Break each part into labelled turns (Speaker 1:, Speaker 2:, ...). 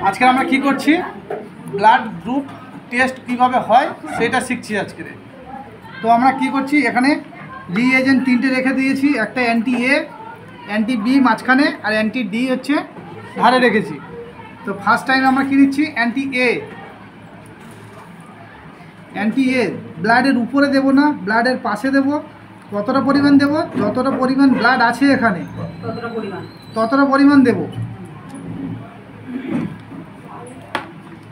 Speaker 1: আজকে আমরা কি করছি, ব্লাড গ্রুপ টেস্ট কিভাবে হয় সেটা শিখছি আজকে। তো আমরা কি করছি, এখানে রিএজেন্ট তিনটে রেখে দিয়েছি, একটা অ্যান্টি এ, অ্যান্টি বি মাঝখানে, আর অ্যান্টি ডি হচ্ছে ধারে রেখেছি। তো ফার্স্ট টাইম আমরা কি নিচ্ছি, অ্যান্টি এ। অ্যান্টি এ ব্লাডের উপরে দেব না, ব্লাডের পাশে দেব। কতটা পরিমাণ দেব, যতটা পরিমাণ ব্লাড আছে এখানে ততটা পরিমাণ দেব।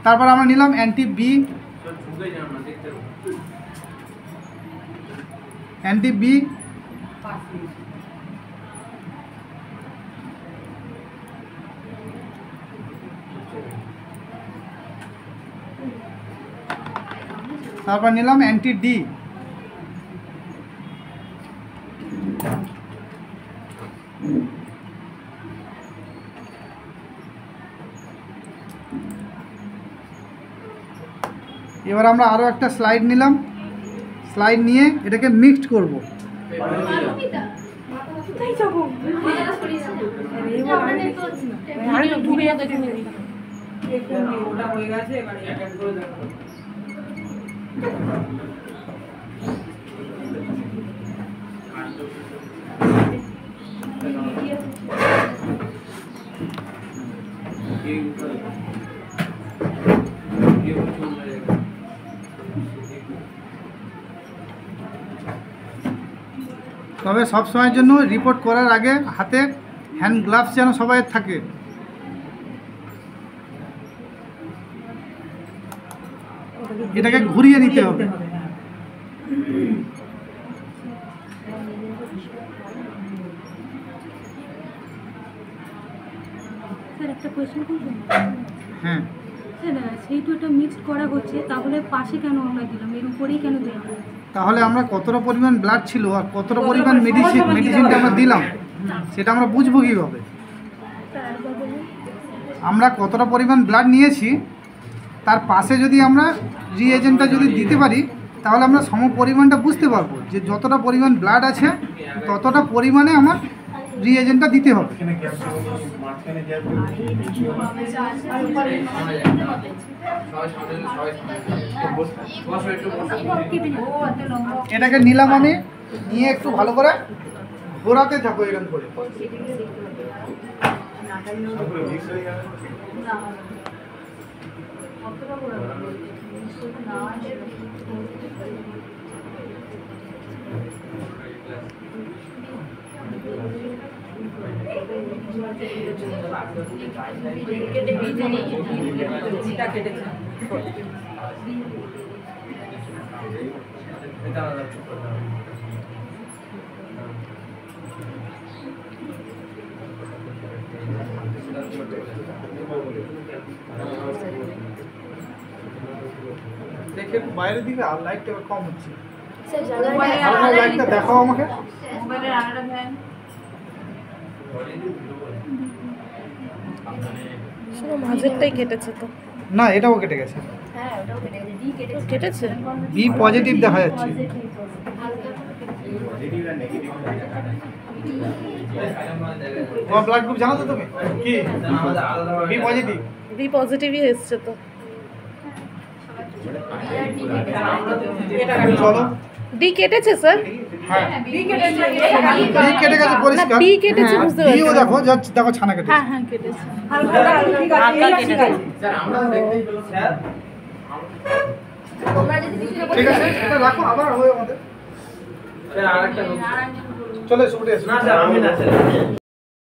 Speaker 1: তারপর আমরা নিলাম অ্যান্টি বি, অ্যান্টি বি, তারপর নিলাম অ্যান্টি ডি। এবার আমরা আরও একটা স্লাইড নিলাম, স্লাইড নিয়ে এটাকে মিক্সড করব। তবে সব সময়ের জন্য রিপোর্ট করার আগে হাতে হ্যান্ড গ্লাভস যেন সবাই থাকে। এটাকে ঘুরিয়ে নিতে হবে।
Speaker 2: স্যার একটা কোয়েশ্চেন করব?
Speaker 1: হ্যাঁ
Speaker 2: স্যার, যেহেতু এটা মিক্সড করা হচ্ছে, তাহলে পাশে কেন আমরা দিলাম, এর উপরেই কেন দেওয়া?
Speaker 1: তাহলে আমরা কতটা পরিমাণ ব্লাড ছিল আর কতটা পরিমাণ মেডিসিনটা আমরা দিলাম সেটা আমরা বুঝবো কীভাবে? আমরা কতটা পরিমাণ ব্লাড নিয়েছি তার পাশে যদি আমরা রিএজেন্টটা যদি দিতে পারি তাহলে আমরা সম পরিমাণটা বুঝতে পারবো, যে যতটা পরিমাণ ব্লাড আছে ততটা পরিমাণে আমার রিএজেন্টটা দিতে হবে। এটাকে নিলাম আমি, নিয়ে একটু ভালো করে ঘোরাতে থাকো এরকম করে। দেখে বাইরের দিকে আর লাইটটা কম হচ্ছে, লাইটটা দেখাও আমাকে।
Speaker 3: মাঝেরটাই কেটেছে তো
Speaker 1: না, এটাও কেটে গেছে।
Speaker 3: কেটেছে,
Speaker 1: বি পজিটিভ দেখা যাচ্ছে। তোমার ব্লাড গ্রুপ জানো তো তুমি কি? B positive.
Speaker 3: বি পজিটিভই এসছে তো।
Speaker 1: চলো,
Speaker 3: ডি কেটেছে স্যার।
Speaker 1: হ্যাঁ বি কেটে গেছে পরিষ্কার।
Speaker 3: বি কেটেছে, বুঝতে পারছি।
Speaker 1: বিও দেখো, দেখো ছানা কেটেছে।
Speaker 3: হ্যাঁ হ্যাঁ কেটেছে।
Speaker 1: ঠিক আছে, এটা রাখো, আবার হবে আমাদের। চলে এসো, উঠে এসো।